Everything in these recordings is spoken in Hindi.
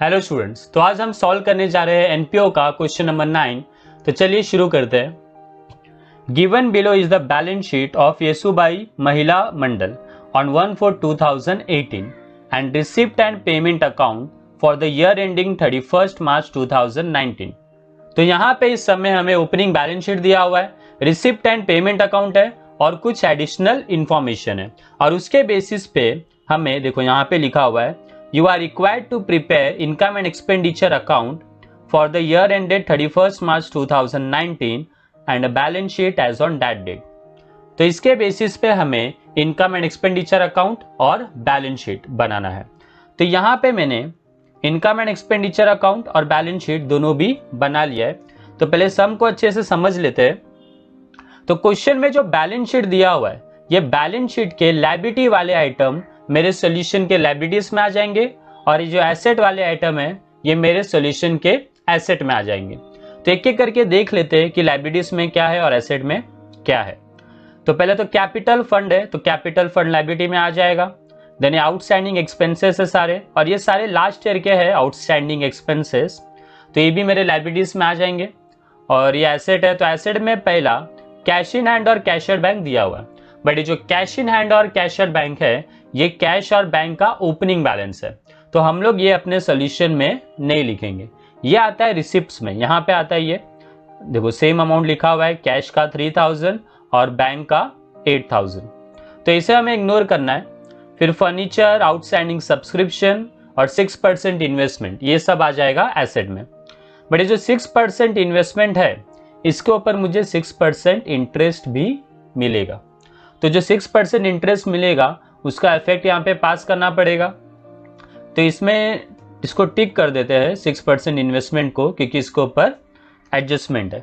हेलो स्टूडेंट्स, तो आज हम सॉल्व करने जा रहे हैं एनपीओ का क्वेश्चन नंबर 9। तो चलिए शुरू करते हैं। Given below is the balance sheet of Yesubai Mahila Mandal on 1/4/2018 and receipt and payment account for the year ending 31 March 2019। तो यहाँ पे इस समय हमें ओपनिंग बैलेंस शीट दिया हुआ है, रिसिप्ट एंड पेमेंट अकाउंट है और कुछ एडिशनल इंफॉर्मेशन है। और उसके बेसिस पे हमें देखो यहाँ पे लिखा हुआ है You are required to prepare income and expenditure account for the year ended 31st March 2019 and a balance sheet as on that date। तो इसके बेसिस पे हमें इनकम एंड एक्सपेंडिचर अकाउंट और बैलेंस शीट बनाना है। तो यहाँ पे मैंने इनकम एंड एक्सपेंडिचर अकाउंट और बैलेंस शीट दोनों भी बना लिया है। तो पहले सम को अच्छे से समझ लेते हैं। तो क्वेश्चन में जो बैलेंस शीट दिया हुआ है, ये बैलेंस शीट के लायबिलिटी वाले आइटम मेरे सॉल्यूशन के लायबिलिटीज में आ जाएंगे और ये जो एसेट वाले आइटम है ये मेरे सॉल्यूशन के एसेट में आ जाएंगे। तो एक एक करके देख लेते हैं कि लायबिलिटीज में क्या है और एसेट में क्या है। तो पहले तो कैपिटल फंड है, तो कैपिटल फंड लायबिलिटी में आ जाएगा। देन आउटस्टैंडिंग एक्सपेंसेस है सारे, और ये सारे लास्ट ईयर के हैं आउटस्टैंडिंग एक्सपेंसेस, तो ये भी मेरे लायबिलिटीज में आ जाएंगे। और ये एसेट है, तो एसेट में पहला कैश इन हैंड और कैशियर बैंक दिया हुआ है। बट ये जो कैश इन हैंड और कैशियर बैंक है ये कैश और बैंक का ओपनिंग बैलेंस है, तो हम लोग ये अपने सॉल्यूशन में नहीं लिखेंगे। ये आता है रिसिप्ट्स में, यहाँ पे आता है ये देखो सेम अमाउंट लिखा हुआ है, कैश का 3000 और बैंक का 8000, तो इसे हमें इग्नोर करना है। फिर फर्नीचर, आउटस्टैंडिंग सब्सक्रिप्शन और 6% इन्वेस्टमेंट, ये सब आ जाएगा एसेट में। बट ये जो 6% इन्वेस्टमेंट है इसके ऊपर मुझे 6% इंटरेस्ट भी मिलेगा। तो जो 6% इंटरेस्ट मिलेगा उसका इफेक्ट यहाँ पे पास करना पड़ेगा। तो इसमें इसको टिक कर देते हैं 6% इन्वेस्टमेंट को, क्योंकि इसके ऊपर एडजस्टमेंट है।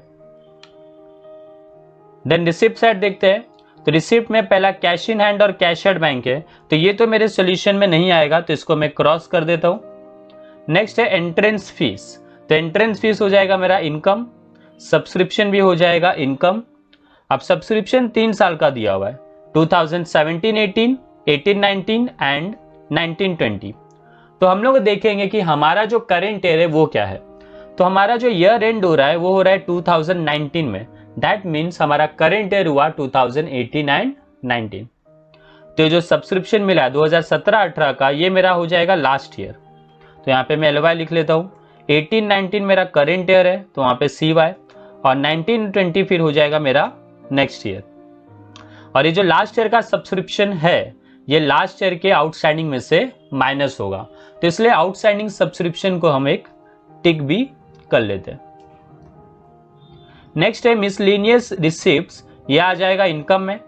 देन रिसिप्ट साइड देखते हैं। तो रिसिप्ट में पहला कैश इन हैंड और कैशियर बैंक है, तो ये तो मेरे सॉल्यूशन में नहीं आएगा, तो इसको मैं क्रॉस कर देता हूं। नेक्स्ट है एंट्रेंस फीस, तो एंट्रेंस फीस हो जाएगा मेरा इनकम, सब्सक्रिप्शन भी हो जाएगा इनकम। अब सब्सक्रिप्शन 3 साल का दिया हुआ है, 2017-18, 18-19 एंड 19-20। तो हम लोग देखेंगे कि हमारा जो करेंट ईयर है वो क्या है। तो हमारा जो ईयर एंड हो रहा है वो हो रहा है 2019 में, दैट मीन्स हमारा करेंट ईयर हुआ 2018 एंड 19। तो जो सब्सक्रिप्शन मिला है 2017-18 का, ये मेरा हो जाएगा लास्ट ईयर, तो यहाँ पे मैं LY लिख लेता हूँ। 18-19 मेरा करेंट ईयर है, तो वहाँ पे CY, और 19-20 फिर हो जाएगा मेरा नेक्स्ट ईयर। और ये जो लास्ट ईयर का सब्सक्रिप्शन है ये लास्ट ईयर के आउटस्टैंडिंग में से माइनस होगा, तो इसलिए आउटस्टैंडिंग सब्सक्रिप्शन को हम एक टिक भी कर लेते हैं। नेक्स्ट है मिसलेनियस रिसिप्ट्स, ये आ जाएगा इनकम में।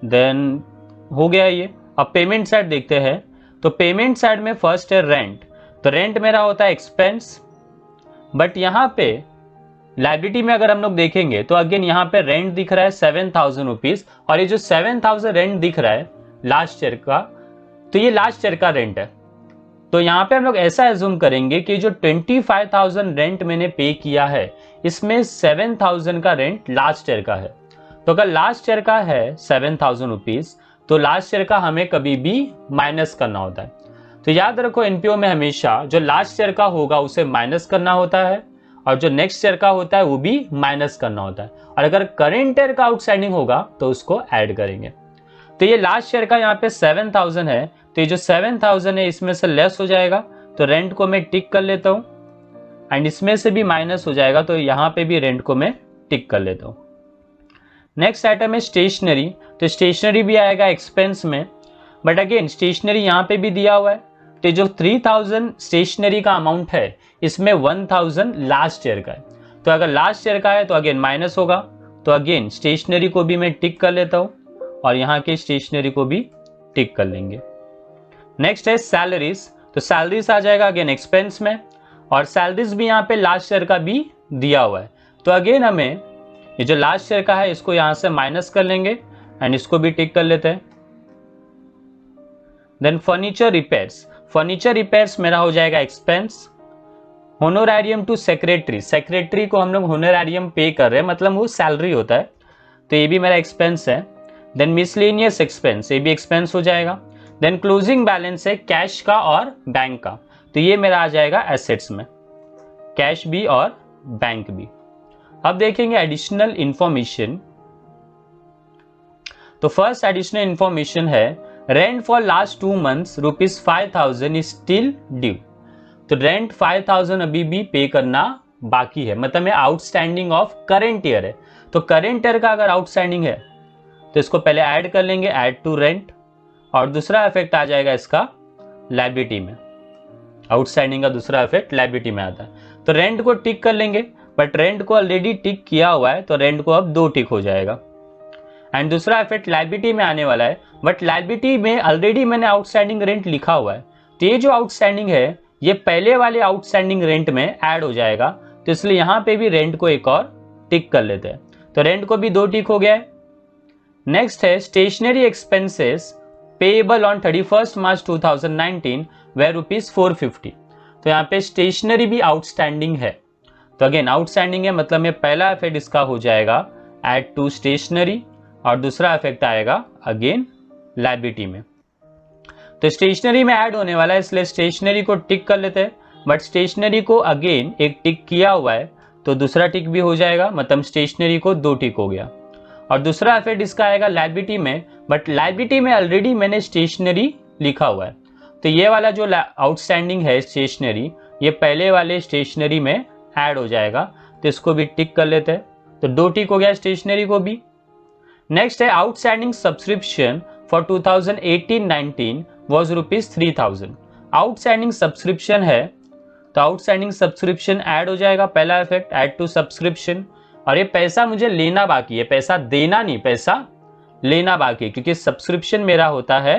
देन हो गया ये। अब पेमेंट साइड देखते हैं। तो पेमेंट साइड में फर्स्ट है रेंट, तो रेंट मेरा होता है एक्सपेंस। बट यहाँ पे लायबिलिटी में अगर हम लोग देखेंगे तो अगेन यहाँ पे रेंट दिख रहा है 7000 रुपीज, और ये जो 7000 रेंट दिख रहा है लास्ट ईयर का, तो ये लास्ट ईयर का रेंट है। तो यहाँ पे हम लोग ऐसा एज्यूम करेंगे कि जो 25,000 रेंट मैंने पे किया है इसमें 7000 का रेंट लास्ट ईयर का है। तो अगर लास्ट ईयर का है 7000 रुपीज, तो लास्ट ईयर का हमें कभी भी माइनस करना होता है। तो याद रखो एनपीओ में हमेशा जो लास्ट ईयर का होगा उसे माइनस करना होता है, और जो नेक्स्ट ईयर का होता है वो भी माइनस करना होता है, और अगर करेंट ईयर का आउटस्टैंडिंग होगा तो उसको ऐड करेंगे। तो ये लास्ट ईयर का यहाँ पे 7000 है, तो ये जो 7000 है इसमें से लेस हो जाएगा, तो रेंट को मैं टिक कर लेता हूँ, एंड इसमें से भी माइनस हो जाएगा, तो यहाँ पे भी रेंट को मैं टिक कर लेता हूँ। नेक्स्ट आइटम है स्टेशनरी, तो स्टेशनरी भी आएगा एक्सपेंस में। बट अगेन स्टेशनरी यहाँ पे भी दिया हुआ है, तो जो 3000 स्टेशनरी का अमाउंट है इसमें 1000 लास्ट ईयर का है, तो अगर लास्ट ईयर का है तो अगेन माइनस होगा, तो अगेन स्टेशनरी को भी मैं टिक कर लेता हूँ, और यहाँ के स्टेशनरी को भी टिक कर लेंगे। नेक्स्ट है सैलरीज, तो सैलरीज आ जाएगा अगेन एक्सपेंस में, और सैलरीज भी यहाँ पे लास्ट ईयर का भी दिया हुआ है, तो अगेन हमें ये जो लास्ट ईयर का है इसको यहाँ से माइनस कर लेंगे एंड इसको भी टिक कर लेते हैं। Then furniture repairs, furniture repairs मेरा हो जाएगा expense. Honorarium to secretary, secretary को हम लोग होनोरेरियम पे कर रहे हैं, मतलब वो सैलरी होता है, तो ये भी मेरा एक्सपेंस है। देन मिसलेनियस एक्सपेंस, ये भी एक्सपेंस हो जाएगा। देन क्लोजिंग बैलेंस है कैश का और बैंक का, तो ये मेरा आ जाएगा एसेट्स में, कैश भी और बैंक भी। अब देखेंगे एडिशनल इंफॉर्मेशन। तो फर्स्ट एडिशनल इंफॉर्मेशन है rent for last 2 months ₹5,000 is still due. तो रेंट 5,000 अभी भी पे करना बाकी है, मतलब ये आउटस्टैंडिंग ऑफ करेंट ईयर है। तो करेंट ईयर का अगर आउटस्टैंडिंग है तो इसको पहले ऐड कर लेंगे, ऐड टू रेंट, और दूसरा इफेक्ट आ जाएगा इसका लायबिलिटी में। आउटस्टैंडिंग का दूसरा इफेक्ट लायबिलिटी में आता है। तो रेंट को टिक कर लेंगे, बट रेंट को ऑलरेडी टिक किया हुआ है तो रेंट को अब 2 टिक हो जाएगा। एंड दूसरा इफेक्ट लायबिलिटी में आने वाला है, बट लायबिलिटी में ऑलरेडी मैंने आउटस्टैंडिंग रेंट लिखा हुआ है, तो ये जो आउटस्टैंडिंग है ये पहले वाले आउटस्टैंडिंग रेंट में ऐड हो जाएगा। तो इसलिए यहां पे भी रेंट को एक और टिक कर लेते हैं, तो रेंट को भी 2 टिक हो गया है। नेक्स्ट है stationery expenses payable on 31 March 2019 वे ₹450। तो यहाँ पे स्टेशनरी भी आउटस्टैंडिंग है, तो अगेन आउटस्टैंडिंग है मतलब ये पहला इफेक्ट इसका हो जाएगा ऐड टू स्टेशनरी, और दूसरा इफेक्ट आएगा अगेन लायबिलिटी में। तो स्टेशनरी में ऐड होने वाला है इसलिए स्टेशनरी को टिक कर लेते हैं, बट स्टेशनरी को अगेन एक टिक किया हुआ है तो दूसरा टिक भी हो जाएगा, मतलब स्टेशनरी को 2 टिक हो गया। और दूसरा इफेक्ट इसका आएगा लायबिलिटी में, बट लायबिलिटी में ऑलरेडी मैंने स्टेशनरी लिखा हुआ है, तो ये वाला जो आउटस्टैंडिंग है स्टेशनरी ये पहले वाले स्टेशनरी में ऐड हो जाएगा, तो इसको भी टिक कर लेते हैं, तो 2 टिक हो गया स्टेशनरी को भी। नेक्स्ट है outstanding subscription for 2018-19 was ₹3,000। Outstanding subscription है तो आउटस्टैंडिंग सब्सक्रिप्शन ऐड हो जाएगा, पहला इफेक्ट ऐड टू सब्सक्रिप्शन। और ये पैसा मुझे लेना बाकी है, पैसा देना नहीं, पैसा लेना बाकी है, क्योंकि सब्सक्रिप्शन मेरा होता है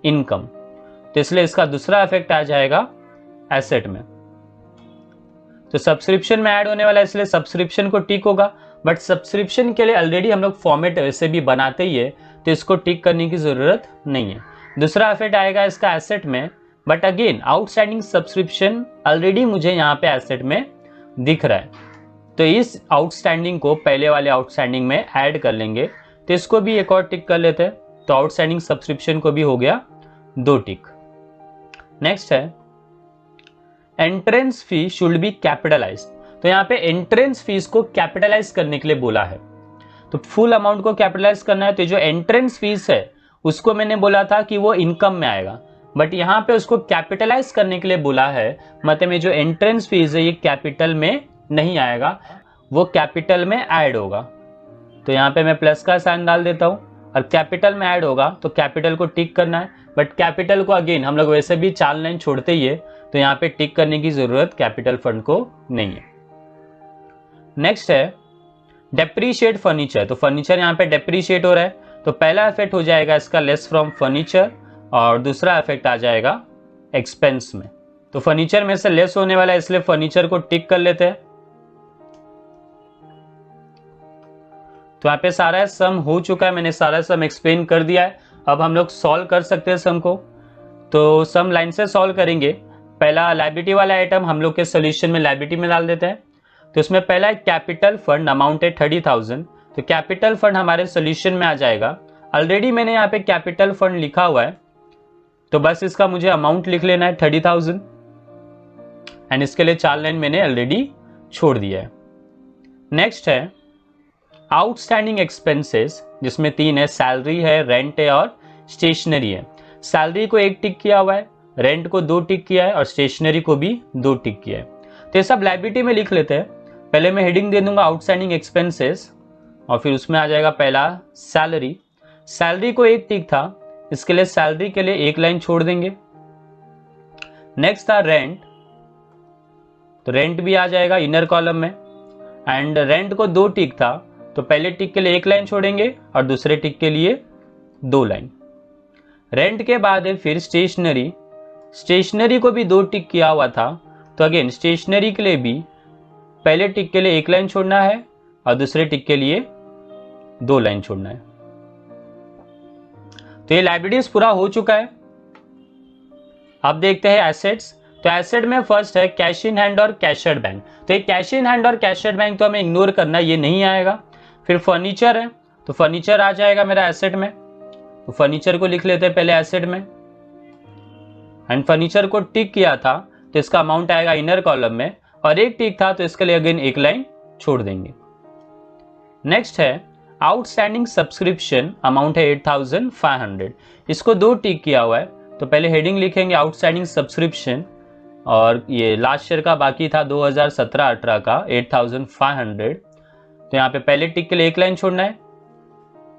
इनकम, तो इसलिए इसका दूसरा इफेक्ट आ जाएगा एसेट में। तो सब्सक्रिप्शन में ऐड होने वाला है इसलिए सब्सक्रिप्शन को टिक होगा, बट सब्सक्रिप्शन के लिए ऑलरेडी हम लोग फॉर्मेट वैसे भी बनाते ही है तो इसको टिक करने की जरूरत नहीं है। दूसरा इफेक्ट आएगा इसका एसेट में, but again outstanding subscription already मुझे यहाँ पे एसेट में दिख रहा है, तो इस आउटस्टैंडिंग को पहले वाले आउटस्टैंडिंग में ऐड कर लेंगे, तो इसको भी एक और टिक कर लेते हैं, तो आउटस्टैंडिंग सब्सक्रिप्शन को भी हो गया 2 टिक। नेक्स्ट है entrance fee should be capitalize. तो यहाँ पे एंट्रेंस फीस को कैपिटलाइज करने के लिए बोला है, तो फुल अमाउंट को कैपिटलाइज करना है, तो जो एंट्रेंस फीस है उसको मैंने बोला था कि वो इनकम में आएगा, बट यहाँ पे उसको कैपिटलाइज करने के लिए बोला है, मतलब ये जो एंट्रेंस फीस है ये कैपिटल में नहीं आएगा, वो कैपिटल में ऐड होगा। तो यहाँ पे मैं प्लस का साइन डाल देता हूँ, और कैपिटल में ऐड होगा तो कैपिटल को टिक करना है, बट कैपिटल को अगेन हम लोग वैसे भी 4 लाइन छोड़ते ही है, तो यहाँ पे टिक करने की जरूरत कैपिटल फंड को नहीं है। नेक्स्ट है डेप्रीशिएट फर्नीचर। तो फर्नीचर यहाँ पे डेप्रीशिएट हो रहा है, तो पहला इफेक्ट हो जाएगा इसका लेस फ्रॉम फर्नीचर, और दूसरा इफेक्ट आ जाएगा एक्सपेंस में। तो फर्नीचर में से लेस होने वाला है इसलिए फर्नीचर को टिक कर लेते हैं। तो यहाँ पे सारा सम हो चुका है, मैंने सारा सम एक्सप्लेन कर दिया है। अब हम लोग सॉल्व कर सकते हैं सम को, तो सम लाइन से सॉल्व करेंगे। पहला लायबिलिटी वाला आइटम हम लोग के सोल्यूशन में लायबिलिटी में डाल देते हैं, तो इसमें पहला कैपिटल फंड अमाउंट है 30,000, तो कैपिटल फंड हमारे सोल्यूशन में आ जाएगा। ऑलरेडी मैंने यहाँ पे कैपिटल फंड लिखा हुआ है, तो बस इसका मुझे अमाउंट लिख लेना है 30,000, एंड इसके लिए 4 लाइन मैंने ऑलरेडी छोड़ दिया है। नेक्स्ट है आउटस्टैंडिंग एक्सपेंसेस, जिसमें 3 है, सैलरी है, रेंट है और स्टेशनरी है। सैलरी को 1 टिक किया हुआ है, रेंट को 2 टिक किया है और स्टेशनरी को भी 2 टिक किया है। तो ये सब लायबिलिटी में लिख लेते हैं। पहले मैं हेडिंग दे दूंगा आउटस्टैंडिंग एक्सपेंसेस, और फिर उसमें आ जाएगा पहला सैलरी। सैलरी को 1 टिक था, इसके लिए सैलरी के लिए 1 लाइन छोड़ देंगे। नेक्स्ट था रेंट, तो रेंट भी आ जाएगा इनर कॉलम में, एंड रेंट को 2 टिक था, तो पहले टिक के लिए 1 लाइन छोड़ेंगे और दूसरे टिक के लिए 2 लाइन। रेंट के बाद है फिर स्टेशनरी, स्टेशनरी को भी 2 टिक किया हुआ था, तो अगेन स्टेशनरी के लिए भी पहले टिक के लिए 1 लाइन छोड़ना है और दूसरे टिक के लिए 2 लाइन छोड़ना है। तो ये लायबिलिटीज पूरा हो चुका है। अब देखते हैं एसेट्स। तो एसेट में फर्स्ट है कैश इन हैंड और कैशड बैंक। तो ये कैश इन हैंड और कैशड बैंक तो हमें इग्नोर करना, ये नहीं आएगा। फिर फर्नीचर है, तो फर्नीचर आ जाएगा मेरा एसेट में, तो फर्नीचर को लिख लेते हैं पहले एसेट में, एंड फर्नीचर को टिक किया था, तो इसका अमाउंट आएगा इनर कॉलम में, और एक टिक था तो इसके लिए अगेन एक लाइन छोड़ देंगे। नेक्स्ट है आउटस्टैंडिंग सब्सक्रिप्शन, अमाउंट है 8500, इसको 2 टिक किया हुआ है, तो पहले हेडिंग लिखेंगे आउटस्टैंडिंग सब्सक्रिप्शन, और ये लास्ट ईयर का बाकी था 2017-18 का 8500, तो यहाँ पे पहले टिक के लिए एक लाइन छोड़ना है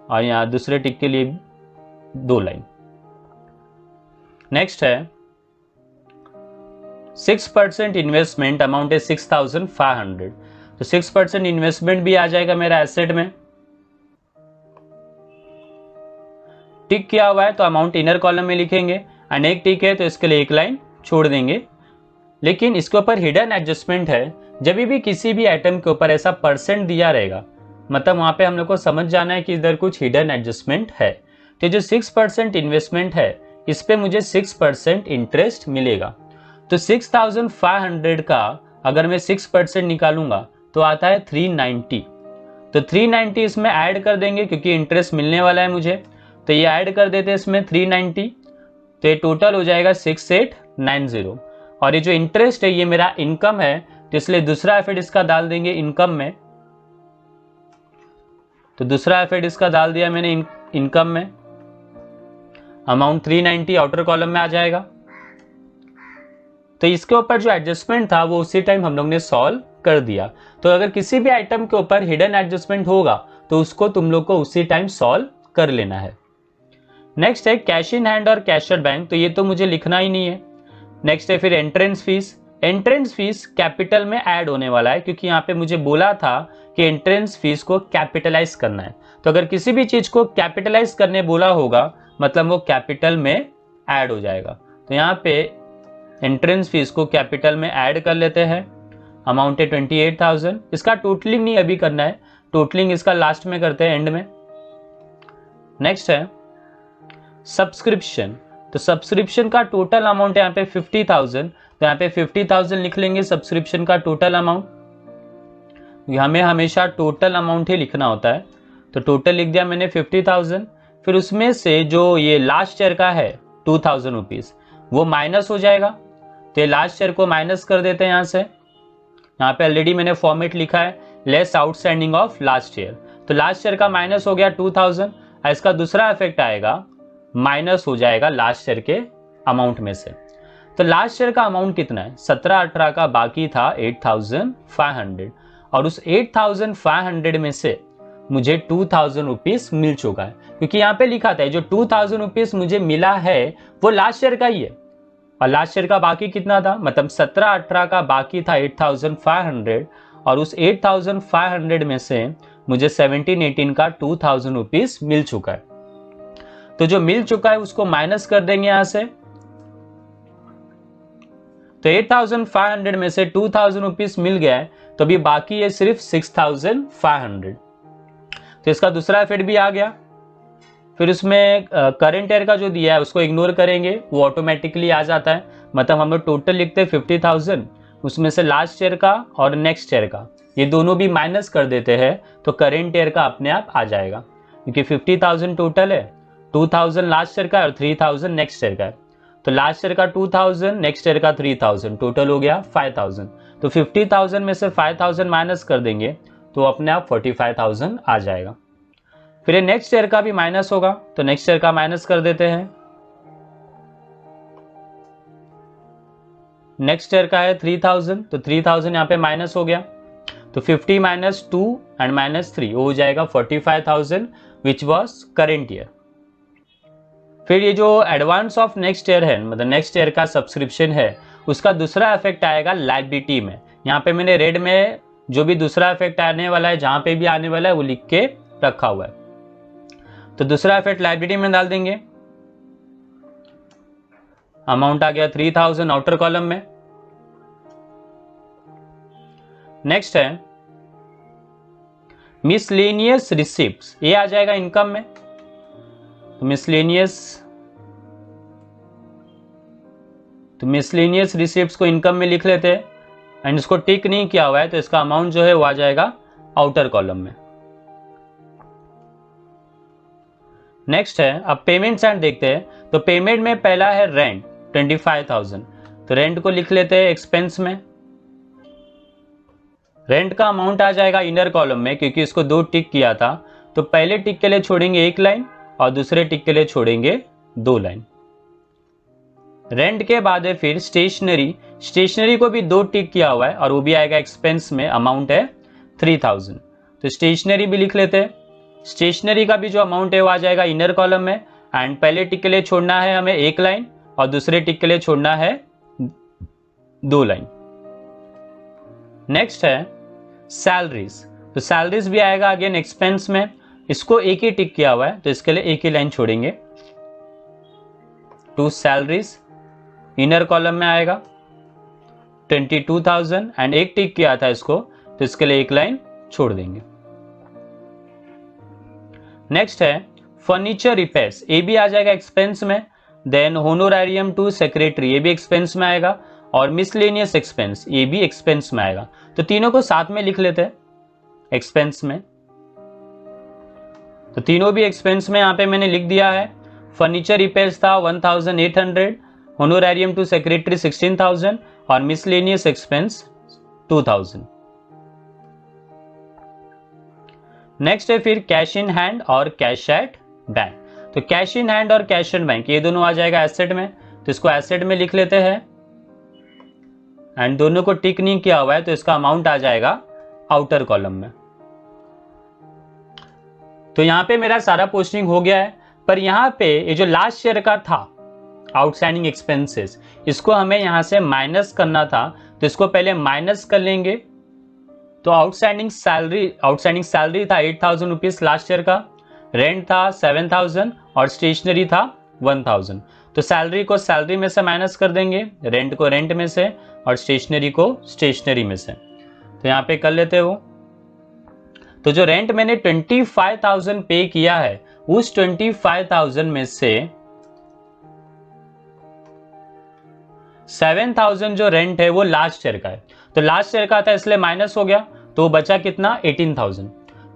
और यहाँ दूसरे टिक के लिए 2 लाइन। नेक्स्ट है 6% इन्वेस्टमेंट, अमाउंट है 6500, तो 6% इन्वेस्टमेंट भी आ जाएगा मेरा एसेट में, टिक किया हुआ है तो अमाउंट इनर कॉलम में लिखेंगे, एंड एक टिक है तो इसके लिए एक लाइन छोड़ देंगे। लेकिन इसके ऊपर हिडन एडजस्टमेंट है, जब भी किसी भी आइटम के ऊपर ऐसा परसेंट दिया रहेगा, मतलब वहां पे हम लोग को समझ जाना है कि इधर कुछ हिडन एडजस्टमेंट है। तो जो 6% इन्वेस्टमेंट है इस पे मुझे 6% इंटरेस्ट मिलेगा, तो 6500 का अगर मैं 6% निकालूंगा तो आता है 390, तो 390 इसमें ऐड कर देंगे क्योंकि इंटरेस्ट मिलने वाला है मुझे, तो ये ऐड कर देते हैं इसमें 390, तो ये टोटल हो जाएगा 6890, और ये जो इंटरेस्ट है ये मेरा इनकम है, तो इसलिए दूसरा एफर्ट इसका डाल देंगे इनकम में, तो दूसरा एफर्ट इसका डाल दिया मैंने इनकम में, अमाउंट 390 आउटर कॉलम में आ जाएगा। तो इसके ऊपर जो एडजस्टमेंट था वो उसी टाइम हम लोग ने सॉल्व कर दिया। तो अगर किसी भी आइटम के ऊपर हिडन एडजस्टमेंट होगा तो उसको तुम लोग को उसी टाइम सॉल्व कर लेना है। नेक्स्ट है कैश इन हैंड और कैश एट बैंक, तो ये तो मुझे लिखना ही नहीं है। नेक्स्ट है फिर entrance fees, entrance fees capital में ऐड होने वाला है क्योंकि यहाँ पे मुझे बोला था कि एंट्रेंस फीस को कैपिटलाइज करना है, तो अगर किसी भी चीज को कैपिटलाइज करने बोला होगा मतलब वो कैपिटल में ऐड हो जाएगा। तो यहाँ पे एंट्रेंस फीस को कैपिटल में ऐड कर लेते हैं, अमाउंट है 28000, इसका टोटलिंग नहीं अभी करना है, टोटलिंग इसका लास्ट में करते हैं एंड में। नेक्स्ट है सब्सक्रिप्शन, तो सब्सक्रिप्शन का टोटल अमाउंट है यहाँ पे 50000, तो यहाँ पे 50000 लिख लेंगे सब्सक्रिप्शन का टोटल अमाउंट, हमें हमेशा टोटल अमाउंट ही लिखना होता है, तो टोटल लिख दिया मैंने 50000। फिर उसमें से जो ये लास्ट ईयर का है 2000 रुपीज वो माइनस हो जाएगा, तो ये लास्ट ईयर को माइनस कर देते हैं यहाँ से, यहाँ पे ऑलरेडी मैंने फॉर्मेट लिखा है less outstanding of last year, तो लास्ट ईयर का माइनस हो गया 2000, इसका दूसरा इफेक्ट आएगा माइनस हो जाएगा लास्ट ईयर के अमाउंट में से। तो लास्ट ईयर का अमाउंट कितना है, 17-18 का बाकी था 8500, और उस 8500 में से मुझे 2000 रुपीज मिल चुका है, क्योंकि यहाँ पे लिखा था जो 2000 रुपीज मुझे मिला है वो लास्ट ईयर का ही है, और लास्ट ईयर का बाकी कितना था, मतलब 17-18 का बाकी था 8500, और उस 8500 में से मुझे 17-18 का 2000 रुपीज मिल चुका है। तो जो मिल चुका है उसको माइनस कर देंगे यहां से, तो 8500 में से 2000 रुपीज मिल गया है, तो अभी बाकी है सिर्फ 6500, तो इसका दूसरा इफेक्ट भी आ गया। फिर उसमें करंट ईयर का जो दिया है उसको इग्नोर करेंगे, वो ऑटोमेटिकली आ जाता है, मतलब हम लोग टोटल लिखते हैं 50000, उसमें से लास्ट ईयर का और नेक्स्ट ईयर का ये दोनों भी माइनस कर देते हैं, तो करंट ईयर का अपने आप आ जाएगा, क्योंकि 50000 टोटल है, 2000 लास्ट ईयर का और 3000 नेक्स्ट ईयर का है, तो लास्ट ईयर का 2000 नेक्स्ट ईयर का 3000, टोटल हो गया 5000, तो 50000 में से 5000 माइनस कर देंगे तो अपने आप 45000 आ जाएगा। फिर ये नेक्स्ट ईयर का भी माइनस होगा, तो नेक्स्ट ईयर का माइनस कर देते हैं, नेक्स्ट ईयर का है 3000, तो 3000 यहाँ पे माइनस हो गया, तो 50 माइनस 2 एंड माइनस 3 हो जाएगा 45000 विच वॉज करेंट ईयर। फिर ये जो एडवांस ऑफ नेक्स्ट ईयर है, मतलब नेक्स्ट ईयर का सब्सक्रिप्शन है, उसका दूसरा इफेक्ट आएगा लायबिलिटी में, यहाँ पे मैंने रेड में जो भी दूसरा इफेक्ट आने वाला है, जहां पे भी आने वाला है वो लिख के रखा हुआ है, तो दूसरा इफेक्ट लायबिलिटी में डाल देंगे, अमाउंट आ गया 3000 आउटर कॉलम में। नेक्स्ट है मिसलेनियस रिसिप्ट्स, ये आ जाएगा इनकम में, तो मिसलेनियस रिसिप्ट्स को इनकम में लिख लेते हैं, एंड इसको टिक नहीं किया हुआ है तो इसका अमाउंट जो है वो आ जाएगा आउटर कॉलम में। नेक्स्ट है अब पेमेंट्स एंड देखते हैं, तो पेमेंट में पहला है रेंट 25000, तो रेंट को लिख लेते हैं एक्सपेंस में। रेंट का अमाउंट आ जाएगा इनर कॉलम में, क्योंकि इसको 2 टिक किया था, तो पहले टिक के लिए छोड़ेंगे 1 लाइन और दूसरे टिक के लिए छोड़ेंगे 2 लाइन। रेंट के बाद है फिर स्टेशनरी। स्टेशनरी को भी 2 टिक किया हुआ है और वो भी आएगा एक्सपेंस में, अमाउंट है 3000। तो स्टेशनरी भी लिख लेते हैं। स्टेशनरी का भी जो अमाउंट है वो आ जाएगा इनर कॉलम में, एंड पहले टिक के लिए छोड़ना है हमें 1 लाइन और दूसरे टिक के लिए छोड़ना है 2 लाइन। नेक्स्ट है सैलरीज। तो सैलरीज भी आएगा अगेन एक्सपेंस में, इसको एक ही टिक किया हुआ है तो इसके लिए एक ही लाइन छोड़ेंगे। टू सैलरीज इनर कॉलम में आएगा 22,000 एंड एक टिक किया था इसको तो इसके लिए एक लाइन छोड़ देंगे। नेक्स्ट है फर्नीचर रिपेयर्स, ये भी आ जाएगा एक्सपेंस में। देन होनोरेरियम टू सेक्रेटरी, ये भी एक्सपेंस में आएगा, और मिसलेनियस एक्सपेंस, ये भी एक्सपेंस में आएगा। तो तीनों को साथ में लिख लेते हैं एक्सपेंस में। तो तीनों भी एक्सपेंस में यहां पे मैंने लिख दिया है। फर्नीचर रिपेयर्स था 1800, होनोरेरियम टू सेक्रेटरी 16,000 और मिसलेनियस एक्सपेंस 2,000। नेक्स्ट है फिर कैश इन हैंड और कैश एट बैंक। तो कैश इन हैंड और कैश एट बैंक ये दोनों आ जाएगा एसेट में, तो इसको एसेट में लिख लेते हैं। एंड दोनों को टिक नहीं किया हुआ है तो इसका अमाउंट आ जाएगा आउटर कॉलम में। तो यहां पे मेरा सारा पोस्टिंग हो गया है, पर यहां पे ये जो लास्ट ईयर का था आउटस्टैंडिंग एक्सपेंसेस, इसको हमें यहां से माइनस करना था, तो इसको पहले माइनस कर लेंगे। तो आउटस्टैंडिंग सैलरी था 8,000 रुपीज लास्ट ईयर का, रेंट था 7,000 और स्टेशनरी था 1,000। तो सैलरी को सैलरी में से माइनस कर देंगे, रेंट को रेंट में से और स्टेशनरी को स्टेशनरी में से। तो यहां पे कर लेते हो। तो जो रेंट मैंने 25,000 पे किया है, उस 25,000 में से 7,000 जो रेंट है वो लास्ट ईयर का है, तो लास्ट ईयर का था इसलिए माइनस हो गया, तो बचा कितना 18,000।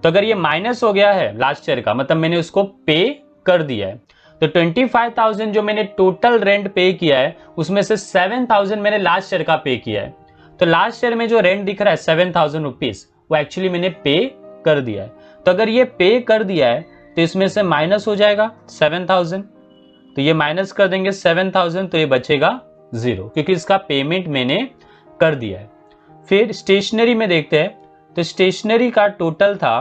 तो अगर ये माइनस हो गया है लास्ट ईयर का, मतलब मैंने उसको पे कर दिया है, तो 25,000 जो मैंने टोटल रेंट पे किया है उसमें से 7,000 मैंने लास्ट ईयर का पे किया है। तो लास्ट ईयर में जो रेंट दिख रहा है 7,000 रुपीज, वो एक्चुअली मैंने पे कर दिया है। तो अगर ये पे कर दिया है तो इसमें से माइनस हो जाएगा 7,000, तो ये माइनस कर देंगे 7,000, तो ये बचेगा 0, क्योंकि इसका पेमेंट मैंने कर दिया है। फिर स्टेशनरी में देखते हैं, तो स्टेशनरी का टोटल था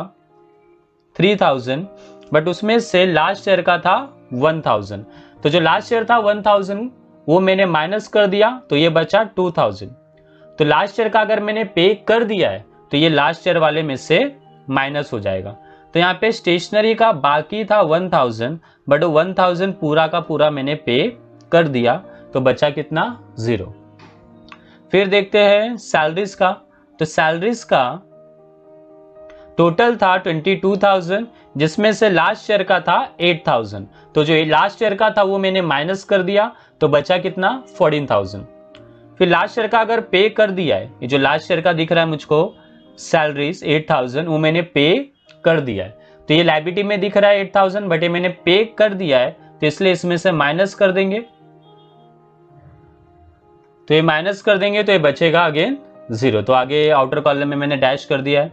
3,000, बट उसमें से लास्ट ईयर का था 1,000। तो जो लास्ट ईयर था 1,000 वो मैंने माइनस कर दिया, तो ये बचा 2,000। तो लास्ट ईयर का अगर मैंने पे कर दिया है तो ये लास्ट ईयर वाले में से माइनस हो जाएगा। तो यहाँ पे स्टेशनरी का बाकी था 1,000, बट 1,000 पूरा का पूरा मैंने पे कर दिया, तो बचा कितना 0। फिर देखते हैं सैलरीज का। तो सैलरीज का टोटल था 22,000, जिसमें से लास्ट ईयर का था 8,000। तो जो लास्ट ईयर का था वो मैंने माइनस कर दिया, तो बचा कितना 14,000। फिर लास्ट ईयर का अगर पे कर दिया है, ये जो लास्ट ईयर का दिख रहा है मुझको सैलरीज 8,000, वो मैंने पे कर दिया है, तो ये लायबिलिटी में दिख रहा है 8,000, बट ये मैंने पे कर दिया है, तो इसलिए इसमें से माइनस कर देंगे। तो ये माइनस कर देंगे तो ये बचेगा अगेन 0। तो आगे आउटर कॉलम में मैंने डैश कर दिया है।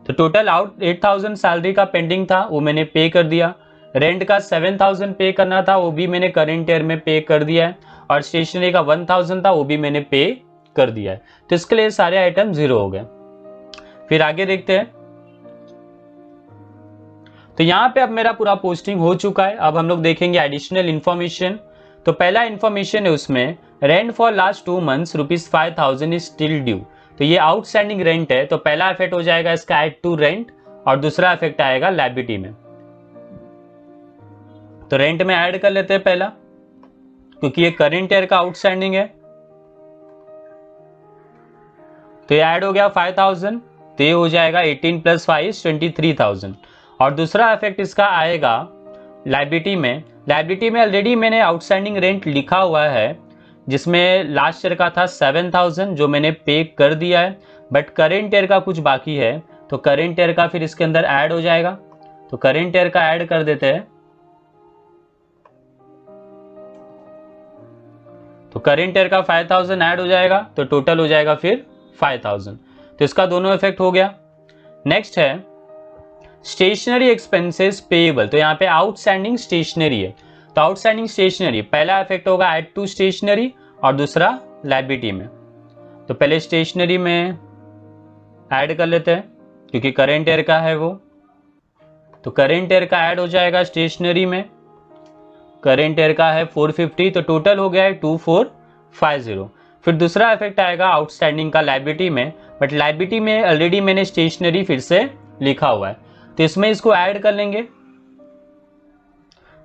तो टोटल 8,000 सैलरी का पेंडिंग था, वो मैंने पे कर दिया। रेंट का 7,000 पे करना था, वो भी मैंने करंट ईयर में पे कर दिया है, और स्टेशनरी का 1,000 था, वो भी मैंने पे कर दिया है। तो इसके लिए सारे आइटम 0 हो गए। फिर आगे देखते हैं। तो यहां पे अब मेरा पूरा पोस्टिंग हो चुका है। अब हम लोग देखेंगे एडिशनल इंफॉर्मेशन। तो पहला इंफॉर्मेशन है उसमें, rent for last 2 months ₹5,000 is still due. तो ये आउटस्टैंडिंग रेंट है, तो पहला इफेक्ट हो जाएगा इसका ऐड टू रेंट, और दूसरा इफेक्ट आएगा लायबिलिटी में। तो रेंट में ऐड कर लेते हैं पहला, क्योंकि ये करंट ईयर का आउटस्टैंडिंग है। तो ये ऐड हो गया 5,000, तो ये हो जाएगा 18 + 5 = 23,000। और दूसरा इफेक्ट इसका आएगा लायबिलिटी में। लायबिलिटी में ऑलरेडी मैंने आउटस्टैंडिंग रेंट लिखा हुआ है, जिसमें लास्ट ईयर का था 7,000 जो मैंने पे कर दिया है, बट करेंट ईयर का कुछ बाकी है, तो करेंट ईयर का फिर इसके अंदर ऐड हो जाएगा। तो करेंट ईयर का ऐड कर देते हैं। तो करेंट ईयर का 5000 ऐड हो जाएगा तो टोटल हो जाएगा फिर 5000। तो इसका दोनों इफेक्ट हो गया। नेक्स्ट है स्टेशनरी एक्सपेंसेस पेएबल। तो यहाँ पे आउटस्टैंडिंग स्टेशनरी है, तो आउटस्टैंडिंग स्टेशनरी पहला इफेक्ट होगा ऐड टू स्टेशनरी और दूसरा लायबिलिटी में। तो पहले स्टेशनरी में ऐड कर लेते हैं क्योंकि करेंट ईयर का है वो, तो करेंट ईयर का ऐड हो जाएगा स्टेशनरी में। करेंट ईयर का है 450 तो टोटल हो गया है 2450। फिर दूसरा इफेक्ट आएगा आउटस्टैंडिंग का लायबिलिटी में, बट लायबिलिटी में ऑलरेडी मैंने स्टेशनरी फिर से लिखा हुआ है तो इसमें इसको ऐड कर लेंगे,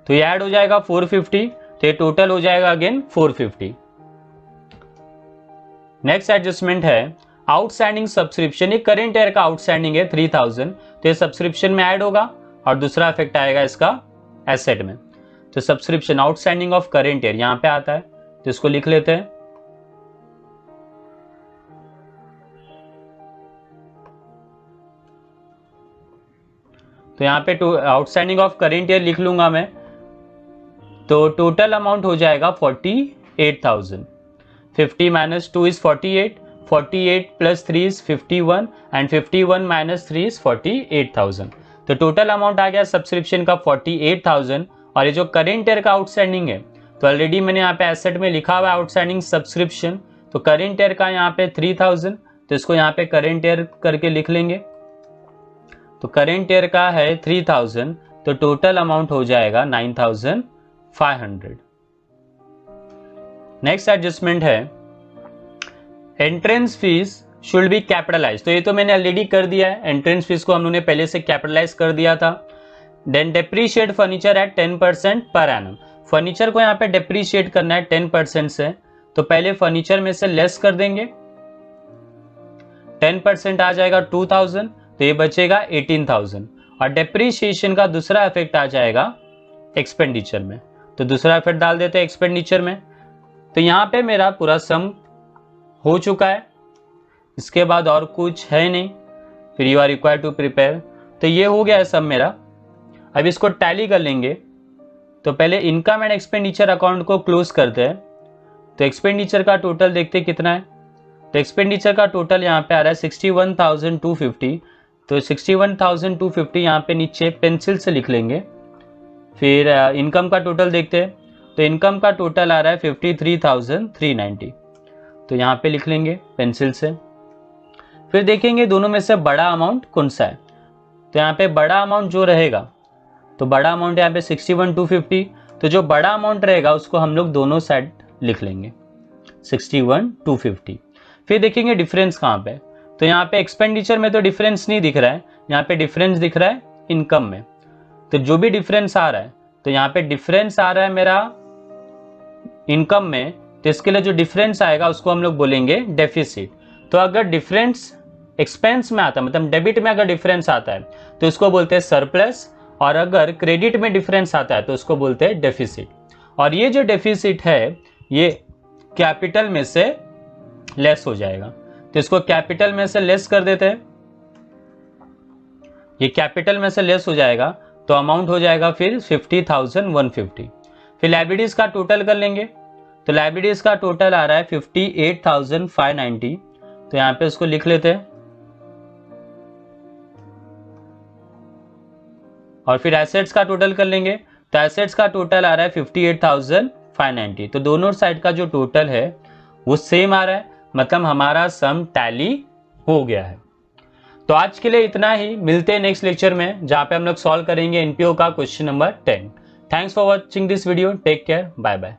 तो ये ऐड हो जाएगा 450, तो ये टोटल हो जाएगा अगेन 450। नेक्स्ट एडजस्टमेंट है आउटस्टैंडिंग सब्सक्रिप्शन। ये करेंट ईयर का आउटस्टैंडिंग है 3000, तो ये सब्सक्रिप्शन में ऐड होगा और दूसरा इफेक्ट आएगा इसका एसेट में। तो subscription outstanding of current year यहां पे आता है, तो इसको लिख लेते हैं। तो यहाँ पे आउटस्टैंडिंग ऑफ करेंट ईयर लिख लूंगा मैं, तो टोटल अमाउंट हो जाएगा 48,000। 50 minus 2 is 48, 48 plus 3 is 51 and 51 minus 3 is 48,000। तो टोटल अमाउंट आ गया सब्सक्रिप्शन का 48,000। और ये जो करेंट ईयर का आउटस्टैंडिंग है तो ऑलरेडी मैंने यहाँ पे एसेट में लिखा हुआ है आउटस्टैंडिंग सब्सक्रिप्शन, तो करेंट ईयर का यहाँ पे 3000, तो इसको यहाँ पे करेंट ईयर करके लिख लेंगे। तो करेंट ईयर का है 3000, तो टोटल अमाउंट हो जाएगा 9500। नेक्स्ट एडजस्टमेंट है entrance fees should be capitalize. तो ये तो मैंने ऑलरेडी कर दिया है, एंट्रेंस फीस को हम लोगों ने पहले से कैपिटलाइज कर दिया था। Then depreciate furniture eight 10% per annum. Furniture को यहाँ पे डेप्रीशिएट करना है 10% से, तो पहले फर्नीचर में से लेस कर देंगे, 10% आ जाएगा 2000, तो ये बचेगा 18,000। और डेप्रीशिएशन का दूसरा इफेक्ट आ जाएगा एक्सपेंडिचर में, तो दूसरा इफेक्ट डाल देते हैं एक्सपेंडिचर में। तो यहाँ पे मेरा पूरा सम हो चुका है, इसके बाद और कुछ है नहीं, फिर you are required to prepare. तो ये हो गया है सम मेरा। अब इसको टैली कर लेंगे, तो पहले इनकम एंड एक्सपेंडिचर अकाउंट को क्लोज करते हैं। तो एक्सपेंडिचर का टोटल देखते हैं कितना है, तो एक्सपेंडिचर का टोटल यहाँ पे आ रहा है 61,250। तो 61,250 यहाँ पे नीचे पेंसिल से लिख लेंगे। फिर इनकम का टोटल देखते हैं, तो इनकम का टोटल आ रहा है 53,390, तो यहाँ पे लिख लेंगे पेंसिल से। फिर देखेंगे दोनों में से बड़ा अमाउंट कौन सा है, तो यहाँ पे बड़ा अमाउंट जो रहेगा, तो बड़ा अमाउंट यहाँ पे 61,250, तो जो बड़ा अमाउंट रहेगा उसको हम लोग दोनों साइड लिख लेंगे 61,250। फिर देखेंगे डिफरेंस कहाँ पे, तो यहाँ पे एक्सपेंडिचर में तो डिफरेंस नहीं दिख रहा है, यहाँ पे डिफरेंस दिख रहा है इनकम में। तो जो भी डिफरेंस आ रहा है, तो यहाँ पे डिफरेंस आ रहा है मेरा इनकम में, तो इसके लिए जो डिफरेंस आएगा उसको हम लोग बोलेंगे डेफिसिट। तो अगर डिफरेंस एक्सपेंस में आता है, मतलब डेबिट में अगर डिफरेंस आता है तो इसको बोलते हैं सरप्लस, और अगर क्रेडिट में डिफरेंस आता है तो उसको बोलते हैं डेफिसिट। और ये जो डेफिसिट है ये कैपिटल में से लेस हो जाएगा, तो इसको कैपिटल में से लेस कर देते हैं। ये कैपिटल में से लेस हो जाएगा तो अमाउंट हो जाएगा फिर 50,150। फिर लायबिलिटीज का टोटल कर लेंगे, तो लायबिलिटीज का टोटल आ रहा है 58,590, तो यहां पे उसको लिख लेते हैं। और फिर एसेट्स का टोटल कर लेंगे, तो एसेट्स का टोटल आ रहा है 58,590। तो दोनों साइड का जो टोटल है वो सेम आ रहा है, मतलब हमारा सम टैली हो गया है। तो आज के लिए इतना ही, मिलते हैं नेक्स्ट लेक्चर में जहां पे हम लोग सॉल्व करेंगे एनपीओ का question number 10। Thanks for watching this video, take care, bye bye.